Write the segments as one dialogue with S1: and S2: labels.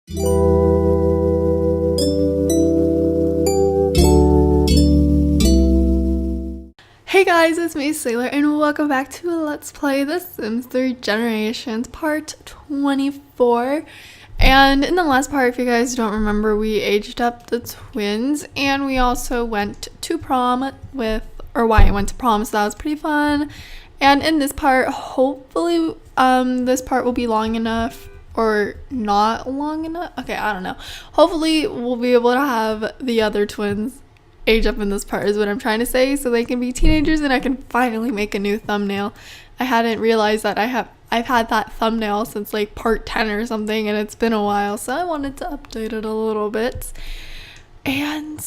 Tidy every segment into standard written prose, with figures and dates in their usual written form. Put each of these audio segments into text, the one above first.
S1: Hey guys, it's me, Sailor, and welcome back to Let's Play The Sims 3 Generations Part 24. And in the last part, if you guys don't remember, we aged up the twins, and we also went to prom with, or Wyatt went to prom, so that was pretty fun. And in this part, hopefully, this part will be long enough, or not long enough. Okay, I don't know. Hopefully, we'll be able to have the other twins age up in this part is what I'm trying to say, so they can be teenagers and I can finally make a new thumbnail. I hadn't realized that I've had that thumbnail since like part 10 or something, and it's been a while, so I wanted to update it a little bit. And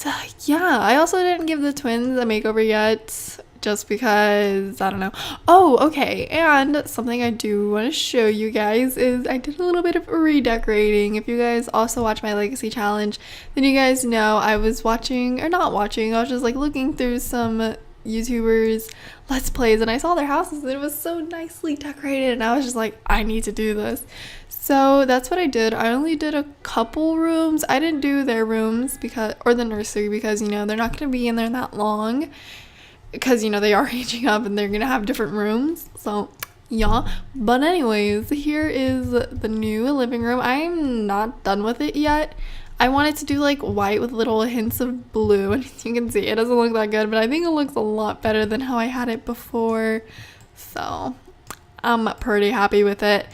S1: yeah, I also didn't give the twins a makeover yet, just because, I don't know. Oh, okay, and something I do want to show you guys is I did a little bit of redecorating. If you guys also watch my legacy challenge, then you guys know I was watching, or not watching, I was just like looking through some YouTubers let's plays, and I saw their houses and it was so nicely decorated, and I was just like, I need to do this. So that's what I did. I only did a couple rooms. I didn't do their rooms because, or the nursery, because, you know, they're not going to be in there that long, because, you know, they are aging up and they're gonna have different rooms, so yeah. But anyways, here is the new living room. I'm not done with it yet. I wanted to do like white with little hints of blue, and as you can see, it doesn't look that good, but I think it looks a lot better than how I had it before, so I'm pretty happy with it.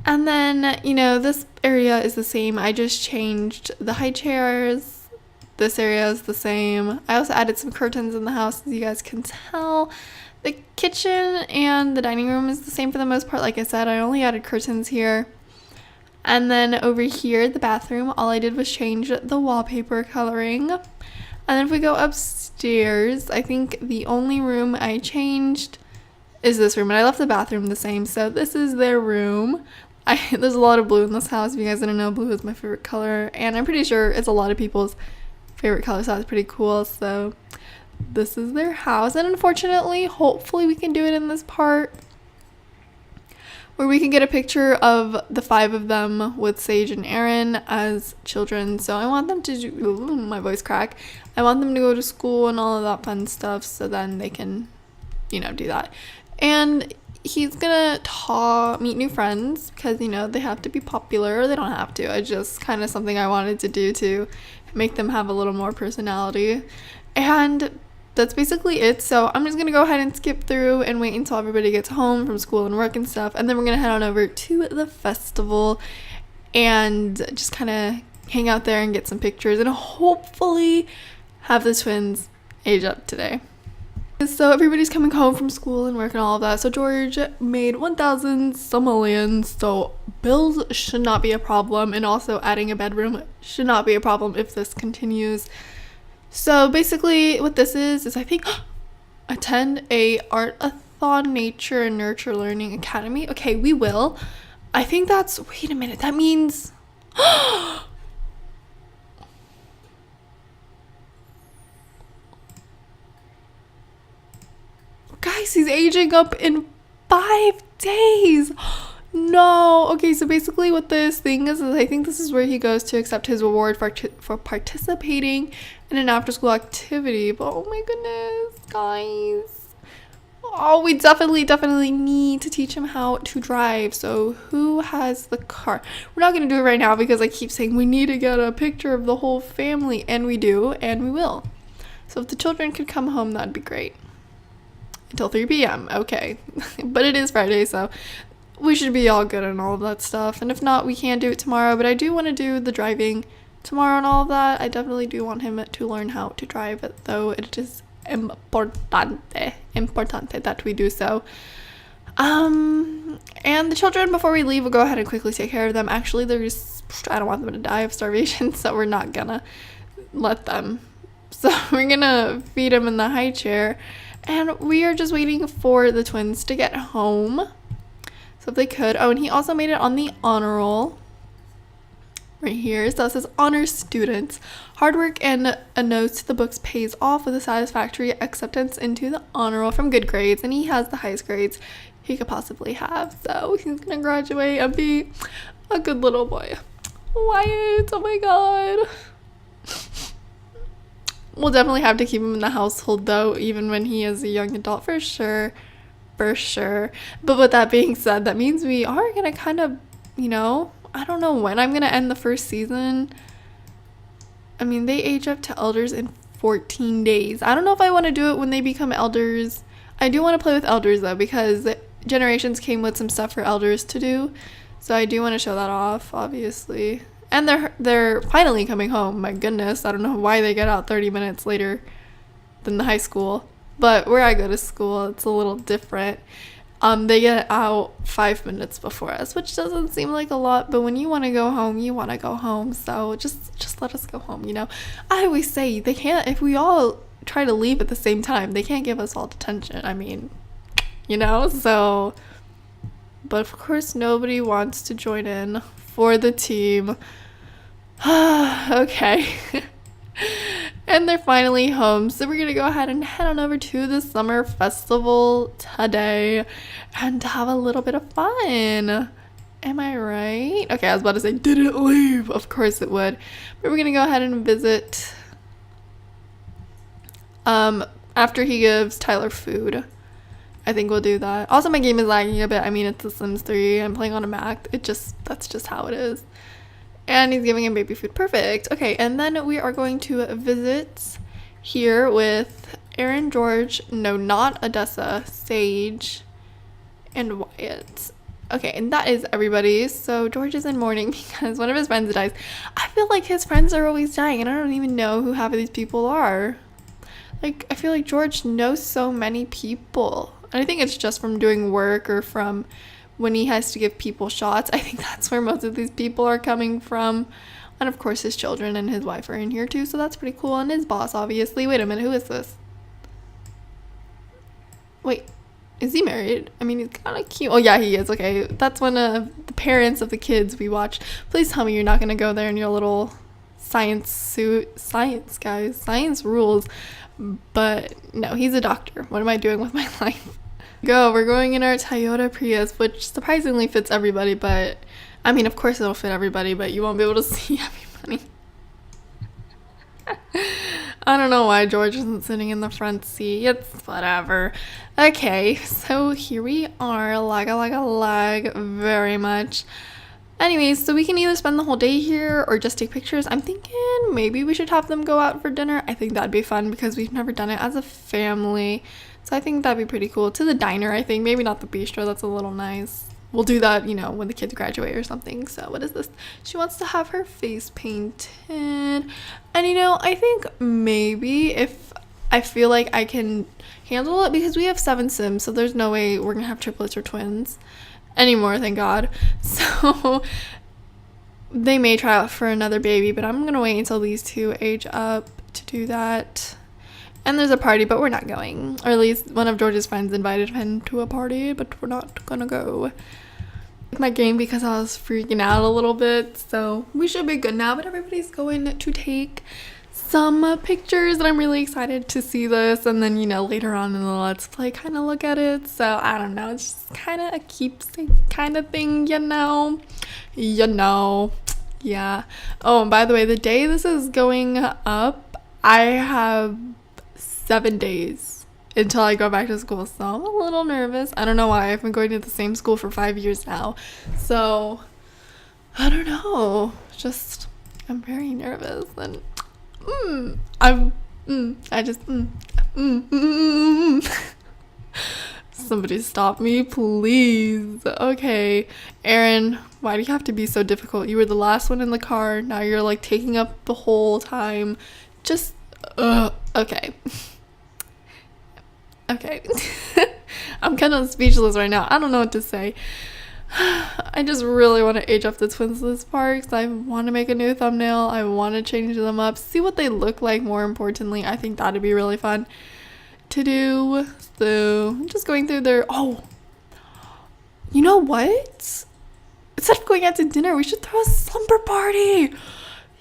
S1: And then, you know, this area is the same. I just changed the high chairs. This area is the same. I also added some curtains in the house, as you guys can tell. The kitchen and the dining room is the same for the most part. Like I said, I only added curtains here. And then over here, the bathroom, all I did was change the wallpaper coloring. And then if we go upstairs, I think the only room I changed is this room. And I left the bathroom the same, so this is their room. There's a lot of blue in this house. If you guys didn't know, blue is my favorite color. And I'm pretty sure it's a lot of people's favorite color, so that's pretty cool. So this is their house, and unfortunately, hopefully we can do it in this part where we can get a picture of the 5 of them with Sage and Aaron as children. So I want them to do, my voice crack, I want them to go to school and all of that fun stuff, so then they can, you know, do that. And he's gonna meet new friends, because, you know, they have to be popular. They don't have to. It's just kind of something I wanted to do to make them have a little more personality. And that's basically it. So I'm just gonna go ahead and skip through and wait until everybody gets home from school and work and stuff, and then we're gonna head on over to the festival and just kind of hang out there and get some pictures and hopefully have the twins age up today. So everybody's coming home from school and work and all of that. So George made 1,000 simoleons, so bills should not be a problem, and also adding a bedroom should not be a problem if this continues. So basically what this is I think attend a Art-a-thon Nature and Nurture Learning Academy. Okay, we will. I think that's, wait a minute, that means guys, he's aging up in 5 days. No. Okay, so basically what this thing is I think this is where he goes to accept his reward for participating in an after-school activity. But oh my goodness, guys. Oh, we definitely need to teach him how to drive. So who has the car? We're not going to do it right now because I keep saying we need to get a picture of the whole family, and we do, and we will. So if the children could come home, that'd be great. Until 3 p.m. Okay. But it is Friday, so we should be all good and all of that stuff. And if not, we can do it tomorrow. But I do want to do the driving tomorrow and all of that. I definitely do want him to learn how to drive, though it is importante that we do so. And the children, before we leave, we'll go ahead and quickly take care of them. Actually, I don't want them to die of starvation, so we're not gonna let them. So we're gonna feed them in the high chair. And we are just waiting for the twins to get home. So if they could. Oh, and he also made it on the honor roll. Right here. So it says honor students. Hard work and a note to the books pays off with a satisfactory acceptance into the honor roll from good grades. And he has the highest grades he could possibly have. So he's going to graduate and be a good little boy. Wyatt, oh my god. We'll definitely have to keep him in the household though, even when he is a young adult, for sure. For sure. But with that being said, that means we are gonna kind of, you know, I don't know when I'm gonna end the first season. I mean, they age up to elders in 14 days. I don't know if I want to do it when they become elders. I do want to play with elders though, because Generations came with some stuff for elders to do. So I do want to show that off, obviously. And they're finally coming home. My goodness, I don't know why they get out 30 minutes later than the high school. But where I go to school, it's a little different. They get out 5 minutes before us, which doesn't seem like a lot, but when you want to go home, you want to go home. So just let us go home, you know. I always say they can't, if we all try to leave at the same time, they can't give us all detention. I mean, you know, so, but of course nobody wants to join in for the team. Okay. And they're finally home, so we're gonna go ahead and head on over to the summer festival today and have a little bit of fun. Am I right? Okay, I was about to say, did it leave? Of course it would. But we're gonna go ahead and visit after he gives Tyler food. I think we'll do that. Also, my game is lagging a bit. I mean, it's The Sims 3. I'm playing on a Mac. That's just how it is. And he's giving him baby food. Perfect. Okay, and then we are going to visit here with Aaron, George, no, not Odessa, Sage, and Wyatt. Okay, and that is everybody. So George is in mourning because one of his friends dies. I feel like his friends are always dying, and I don't even know who half of these people are. Like, I feel like George knows so many people. And I think it's just from doing work or from when he has to give people shots. I think that's where most of these people are coming from. And of course his children and his wife are in here too, so that's pretty cool. And his boss, obviously. Wait a minute, who is this? Wait, is he married? I mean, he's kind of cute. Oh yeah, he is. Okay, that's one of the parents of the kids we watched. Please tell me you're not gonna go there in your little science suit. Science, guys, science rules. But no, he's a doctor. What am I doing with my life? We're going in our Toyota Prius, which surprisingly fits everybody, but I mean, of course it'll fit everybody, but you won't be able to see everybody. I don't know why George isn't sitting in the front seat. It's whatever. Okay, so here we are. Lag very much. Anyways, so we can either spend the whole day here or just take pictures. I'm thinking maybe we should have them go out for dinner. I think that'd be fun because we've never done it as a family. So I think that'd be pretty cool. To the diner, I think. Maybe not the bistro. That's a little nice. We'll do that, you know, when the kids graduate or something. So what is this? She wants to have her face painted. And, you know, I think maybe if I feel like I can handle it, because we have 7 Sims, so there's no way we're going to have triplets or twins anymore, thank God. So they may try out for another baby, but I'm going to wait until these two age up to do that. And there's a party, but we're not going. Or at least one of George's friends invited him to a party, but we're not gonna go. My game because I was freaking out a little bit, so we should be good now. But everybody's going to take some pictures, and I'm really excited to see this. And then, you know, later on in the Let's Play, kind of look at it. So I don't know, it's just kind of a keepsake kind of thing, you know. Yeah. Oh, and by the way, the day this is going up, I have 7 days until I go back to school, so I'm a little nervous. I don't know why. I've been going to the same school for 5 years now, so I don't know, just I'm very nervous. And somebody stop me, please. Okay, Aaron, why do you have to be so difficult? You were the last one in the car, now you're like taking up the whole time. Just okay. Okay. I'm kind of speechless right now. I don't know what to say. I just really want to age up the twins this part because I want to make a new thumbnail. I want to change them up, see what they look like. More importantly, I think that'd be really fun to do. So I'm just going through their, oh, you know what? Instead of going out to dinner, we should throw a slumber party.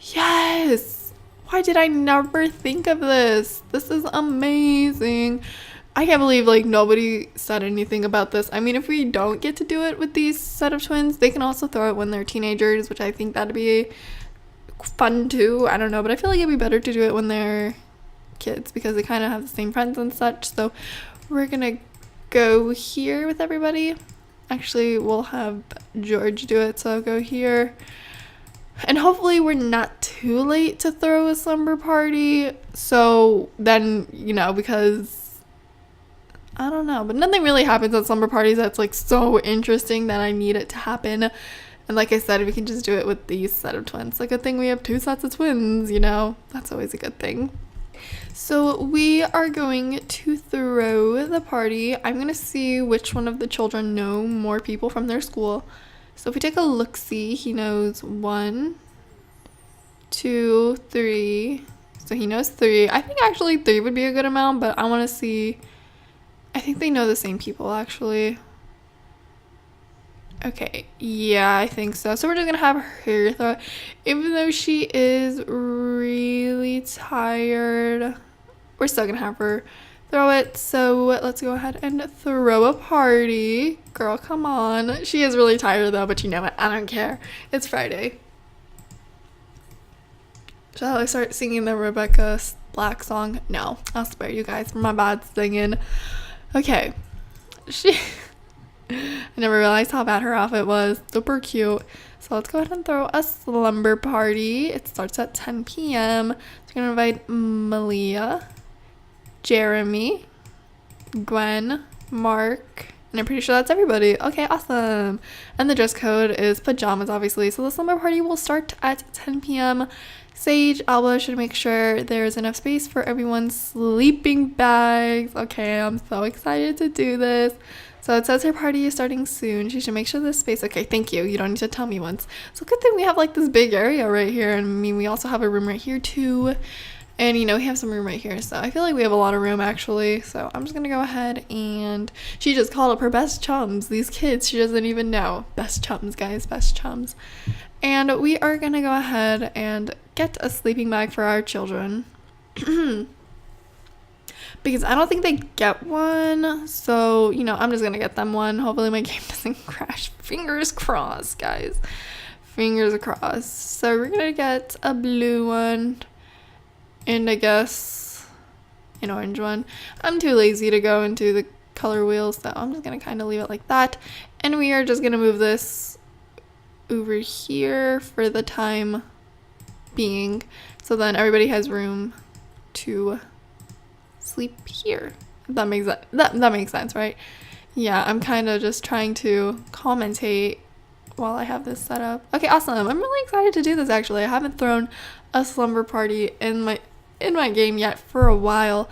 S1: Yes. Why did I never think of this? This is amazing. I can't believe like nobody said anything about this. I mean, if we don't get to do it with these set of twins, they can also throw it when they're teenagers, which I think that'd be fun too. I don't know, but I feel like it'd be better to do it when they're kids because they kind of have the same friends and such. So we're gonna go here with everybody. Actually, we'll have George do it, so I'll go here. And hopefully we're not too late to throw a slumber party. So then, you know, because I don't know, but nothing really happens at slumber parties that's like so interesting that I need it to happen. And like I said, we can just do it with these set of twins. Like, a thing we have 2 sets of twins, you know, that's always a good thing. So we are going to throw the party. I'm going to see which one of the children know more people from their school. So if we take a look-see, he knows 1, 2, 3. So he knows 3. I think actually 3 would be a good amount, but I want to see. I think they know the same people, actually. Okay, yeah, I think so. So we're just going to have her throw it. Even though she is really tired, we're still going to have her throw it. So let's go ahead and throw a party. Girl, come on. She is really tired though, but you know what? I don't care. It's Friday. Shall I start singing the Rebecca Black song? No, I'll spare you guys for my bad singing. Okay. I never realized how bad her outfit was. Super cute. So let's go ahead and throw a slumber party. It starts at 10 p.m. So we're going to invite Malia, Jeremy, Gwen, Mark, and I'm pretty sure that's everybody. Okay, awesome. And the dress code is pajamas, obviously. So the slumber party will start at 10 p.m. Sage, Alba should make sure there's enough space for everyone's sleeping bags. Okay, I'm so excited to do this. So it says her party is starting soon. She should make sure this space. Okay, thank you. You don't need to tell me once. So good thing we have like this big area right here. And I mean, we also have a room right here too. And, you know, we have some room right here. So I feel like we have a lot of room, actually. So I'm just going to go ahead and she just called up her best chums. These kids, she doesn't even know. Best chums, guys. Best chums. And we are going to go ahead and get a sleeping bag for our children. Because I don't think they get one. So, you know, I'm just going to get them one. Hopefully my game doesn't crash. Fingers crossed, guys. Fingers crossed. So we're going to get a blue one. And I guess an orange one. I'm too lazy to go into the color wheel, so I'm just going to kind of leave it like that. And we are just going to move this over here for the time being. So then everybody has room to sleep here. That makes that makes sense, right? Yeah, I'm kind of just trying to commentate while I have this set up. Okay, awesome. I'm really excited to do this, actually. I haven't thrown a slumber party in my game yet for a while,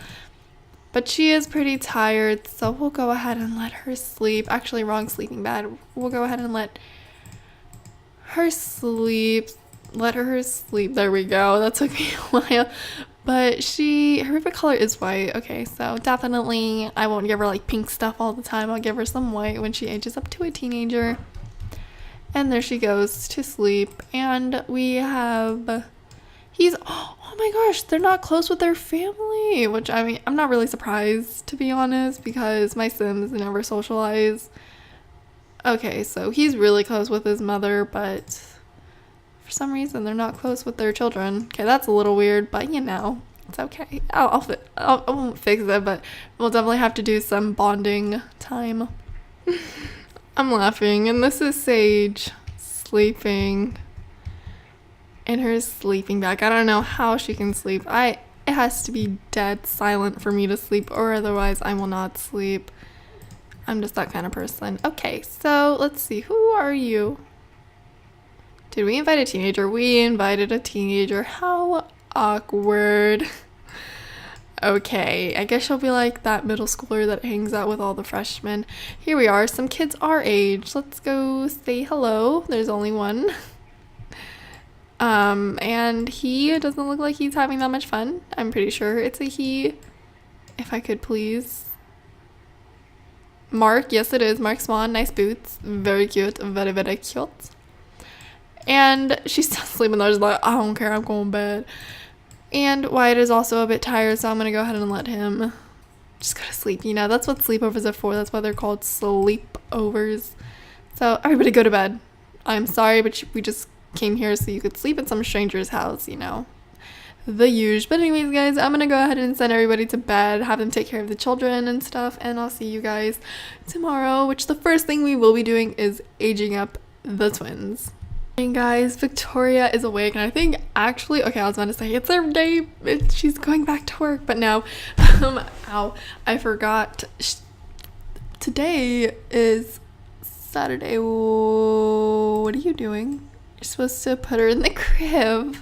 S1: but she is pretty tired, so we'll go ahead and let her sleep. Actually, wrong sleeping bag. We'll go ahead and let her sleep. There we go. That took me a while, but her favorite color is white. Okay, so definitely I won't give her like pink stuff all the time. I'll give her some white when she ages up to a teenager. And there she goes to sleep. And we have oh my gosh, they're not close with their family, which I mean, I'm not really surprised, to be honest, because my Sims never socialize. Okay, so he's really close with his mother, but for some reason they're not close with their children. Okay, that's a little weird, but you know, it's okay. I won't fix it, but we'll definitely have to do some bonding time. I'm laughing, and this is Sage sleeping in her sleeping bag. I don't know how she can sleep. It has to be dead silent for me to sleep, or otherwise I will not sleep. I'm just that kind of person. Okay, so let's see. Who are you? Did we invite a teenager? We invited a teenager. How awkward. Okay, I guess she'll be like that middle schooler that hangs out with all the freshmen. Here we are, some kids our age. Let's go say hello. There's only one. And he doesn't look like he's having that much fun. I'm pretty sure it's a he. If I could please. Mark, yes it is. Mark Swan, nice boots. Very cute, very, very cute. And she's still sleeping there, just like, I don't care, I'm going to bed. And Wyatt is also a bit tired, so I'm going to go ahead and let him just go to sleep. You know, that's what sleepovers are for. That's why they're called sleepovers. So everybody go to bed. I'm sorry, but we just came here so you could sleep at some stranger's house, you know. The usual. But anyways, guys, I'm gonna go ahead and send everybody to bed, have them take care of the children and stuff, and I'll see you guys tomorrow, which the first thing we will be doing is aging up the twins. And guys, Victoria is awake, and I think actually, okay, I was about to say it's her day, she's going back to work, but no, ow, I forgot. Today is Saturday. What are you doing? You're supposed to put her in the crib.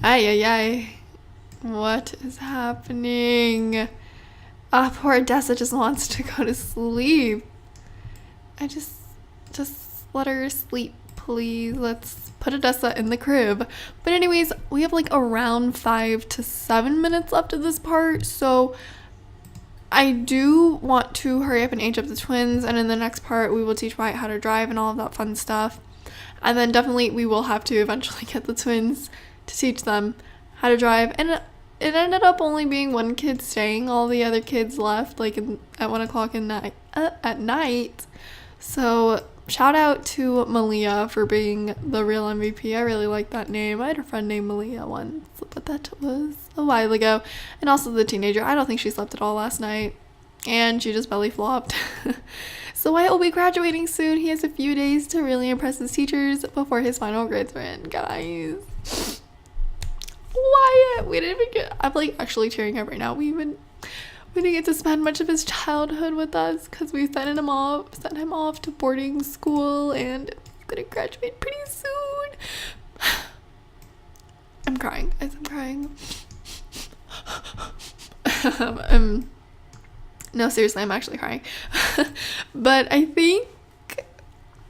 S1: Ay, ay, ay. What is happening? Ah, poor Odessa just wants to go to sleep. I just let her sleep, please. Let's put Odessa in the crib. But anyways, we have like around 5 to 7 minutes left of this part, so I do want to hurry up and age up the twins, and in the next part we will teach Wyatt how to drive and all of that fun stuff. And then definitely we will have to eventually get the twins to teach them how to drive. And it ended up only being one kid staying. All the other kids left like at 1 o'clock at night. So shout out to Malia for being the real MVP. I really like that name. I had a friend named Malia once, but that was a while ago. And also the teenager. I don't think she slept at all last night, and she just belly flopped. So Wyatt will be graduating soon. He has a few days to really impress his teachers before his final grades are in, guys. Wyatt, we didn't even get, I'm like actually tearing up right now. We didn't get to spend much of his childhood with us because we sent him off to boarding school, and he's gonna graduate pretty soon. I'm crying, guys, I'm crying. No, seriously, I'm actually crying. But I think,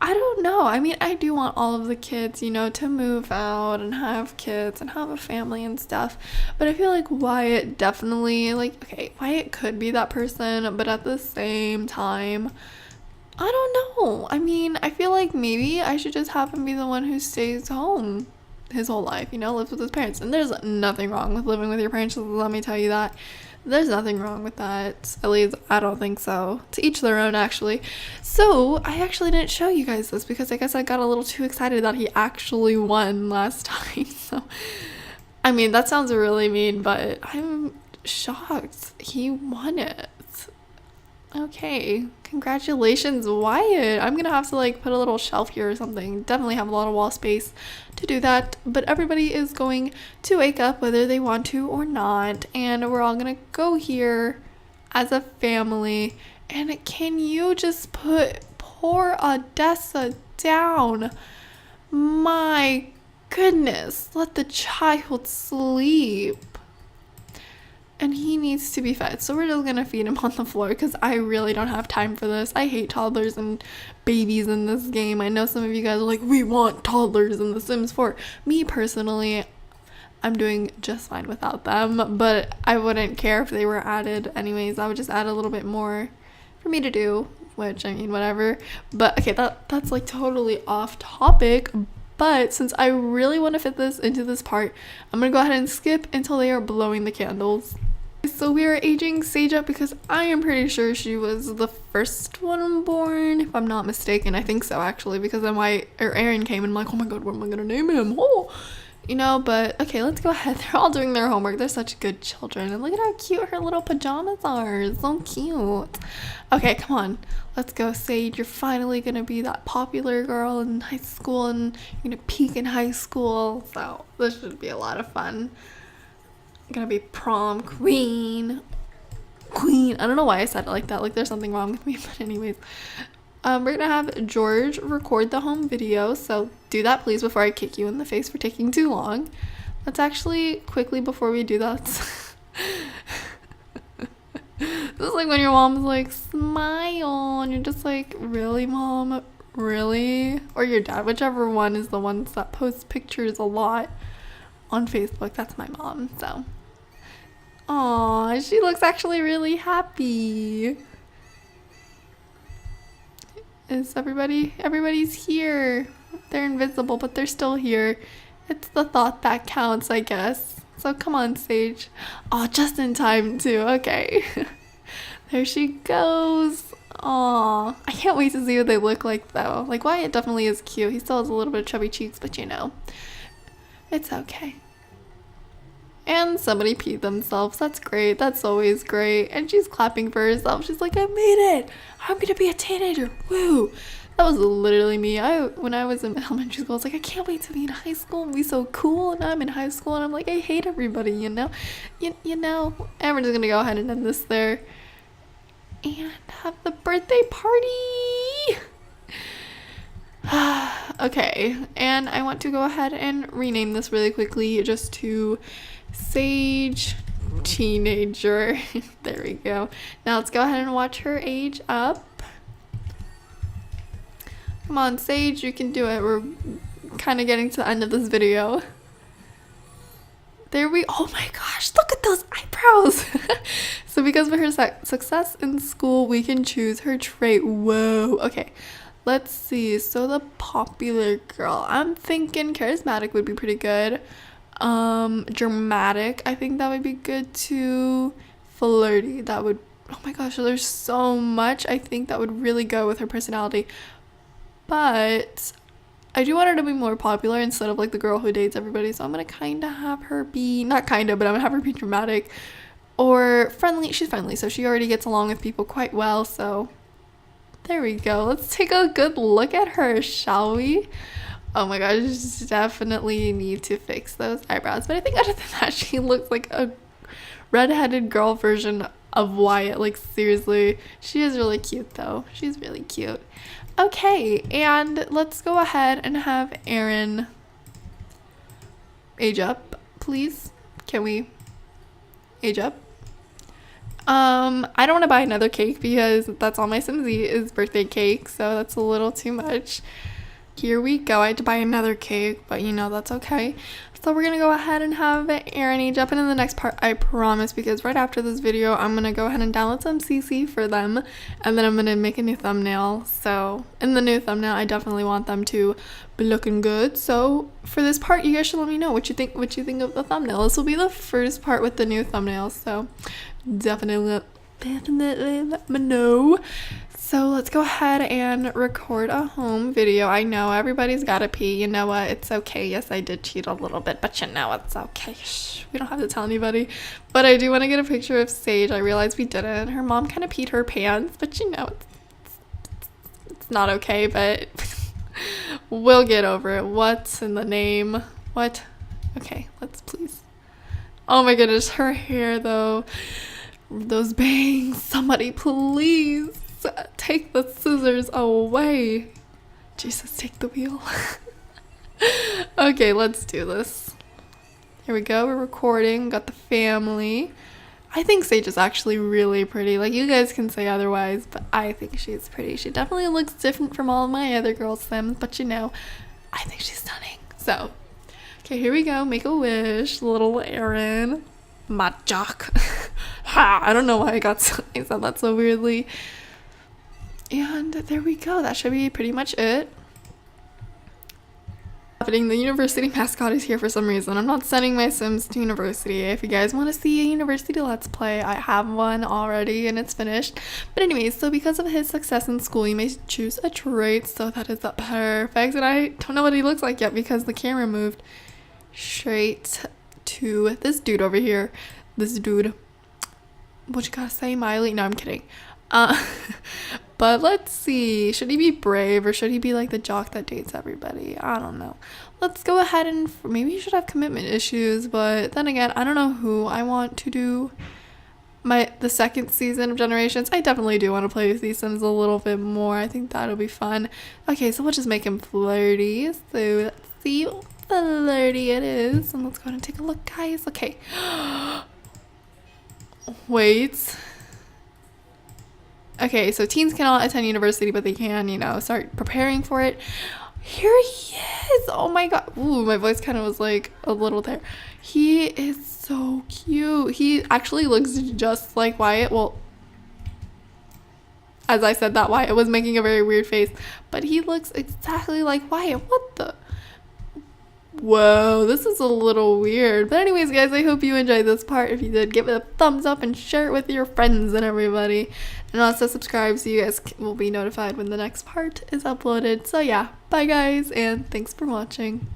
S1: I don't know. I mean, I do want all of the kids, you know, to move out and have kids and have a family and stuff. But I feel like Wyatt definitely, like, okay, Wyatt could be that person, but at the same time, I don't know. I mean, I feel like maybe I should just have him be the one who stays home his whole life, you know, lives with his parents. And there's nothing wrong with living with your parents, let me tell you that. There's nothing wrong with that. At least I don't think so. To each their own, actually. So I actually didn't show you guys this because I guess I got a little too excited that he actually won last time. So I mean, that sounds really mean, but I'm shocked he won it. Okay, congratulations, Wyatt. I'm gonna have to like put a little shelf here or something. Definitely have a lot of wall space to do that, but everybody is going to wake up whether they want to or not, and we're all gonna go here as a family. And can you just put poor Odessa down? My goodness, let the child sleep. And he needs to be fed, so we're just gonna feed him on the floor because I really don't have time for this. I hate toddlers and babies in this game. I know some of you guys are like, we want toddlers in The Sims 4. Me personally, I'm doing just fine without them, but I wouldn't care if they were added anyways. I would just add a little bit more for me to do, which, I mean, whatever. But okay, that's like totally off topic. But since I really want to fit this into this part, I'm gonna go ahead and skip until they are blowing the candles. So we are aging Sage up because I am pretty sure she was the first one born, if I'm not mistaken. I think so, actually, because then Aaron came and I'm like, oh my god, what am I gonna name him? Oh, you know. But okay, let's go ahead. They're all doing their homework. They're such good children, and look at how cute her little pajamas are. So cute. Okay, come on, let's go, Sage. You're finally gonna be that popular girl in high school, and you're gonna peak in high school, so this should be a lot of fun. Gonna be prom queen. I don't know why I said it like that, like there's something wrong with me, but anyways, we're gonna have George record the home video, so do that please before I kick you in the face for taking too long. Let's actually quickly, before we do that, this is like when your mom's like, smile, and you're just like, really, mom, really? Or your dad, whichever one is the ones that post pictures a lot on Facebook. That's my mom. So aw, she looks actually really happy. Is everybody's here. They're invisible, but they're still here. It's the thought that counts, I guess. So come on, Sage. Oh, just in time too. Okay. There she goes. Aw, I can't wait to see what they look like though. Like Wyatt definitely is cute. He still has a little bit of chubby cheeks, but you know, it's okay. And somebody peed themselves. That's great. That's always great. And she's clapping for herself. She's like, I made it. I'm gonna be a teenager. Woo. That was literally me. When I was in elementary school, I was like, I can't wait to be in high school and be so cool. And I'm in high school and I'm like, I hate everybody, you know? You know? And we're just gonna go ahead and end this there. And have the birthday party. Okay, and I want to go ahead and rename this really quickly just to Sage Teenager. There we go. Now let's go ahead and watch her age up. Come on, Sage, you can do it. We're kind of getting to the end of this video. There we, oh my gosh, look at those eyebrows. So because of her success in school, we can choose her trait. Whoa, okay. Let's see. So the popular girl, I'm thinking charismatic would be pretty good. Dramatic, I think that would be good too. Flirty, that would, oh my gosh, there's so much I think that would really go with her personality. But I do want her to be more popular instead of like the girl who dates everybody. So I'm gonna kind of have her be, not kind of, but I'm gonna have her be dramatic or friendly. She's friendly, so she already gets along with people quite well. So there we go. Let's take a good look at her, shall we? Oh my gosh, definitely need to fix those eyebrows. But I think other than that, she looks like a redheaded girl version of Wyatt. Like seriously, she is really cute though. She's really cute. Okay, and let's go ahead and have Aaron age up, please. Can we age up? I don't want to buy another cake because that's all my Sims eat is birthday cake, so that's a little too much. Here we go. I had to buy another cake, but you know, that's okay. So we're gonna go ahead and have Aaron age up, and in the next part, I promise, because right after this video, I'm gonna go ahead and download some CC for them, and then I'm gonna make a new thumbnail. So in the new thumbnail, I definitely want them to be looking good. So for this part, you guys should let me know what you think of the thumbnail. This will be the first part with the new thumbnail, so definitely let me know. So let's go ahead and record a home video. I know everybody's gotta pee. You know what? It's okay. Yes, I did cheat a little bit, but you know it's okay. Shh, we don't have to tell anybody. But I do want to get a picture of Sage. I realized we didn't. Her mom kind of peed her pants, but you know it's not okay. But we'll get over it. What's in the name? What? Okay, let's please. Oh my goodness, her hair though. Those bangs. Somebody please. Take the scissors away. Jesus, take the wheel. Okay, let's do this. Here we go. We're recording. Got the family. I think Sage is actually really pretty. Like, you guys can say otherwise, but I think she's pretty. She definitely looks different from all of my other girl Sims, but you know, I think she's stunning. So, okay, here we go. Make a wish. Little Aaron. My jock. Ha! I don't know why I said that so weirdly. And there we go. That should be pretty much it. The university mascot is here for some reason. I'm not sending my Sims to university. If you guys want to see a university let's play, I have one already and it's finished. But anyways, so because of his success in school, you may choose a trait. So that is perfect. And I don't know what he looks like yet because the camera moved straight to this dude over here. This dude. What you gotta say, Miley? No, I'm kidding. But let's see, should he be brave or should he be like the jock that dates everybody? I don't know. Let's go ahead and maybe he should have commitment issues, but then again, I don't know who I want to do the second season of Generations. I definitely do want to play with these Sims a little bit more. I think that'll be fun. Okay, so we'll just make him flirty. So let's see what flirty it is. And let's go ahead and take a look, guys. Okay. Wait. Okay, so teens cannot attend university, but they can, you know, start preparing for it. Here he is. Oh my god. Ooh, my voice kind of was like a little there. He is so cute. He actually looks just like Wyatt. Well, as I said that, Wyatt was making a very weird face, but he looks exactly like Wyatt. What the? Whoa, this is a little weird. But anyways, guys, I hope you enjoyed this part. If you did, give it a thumbs up and share it with your friends and everybody. And also subscribe so you guys will be notified when the next part is uploaded. So yeah, bye guys, and thanks for watching.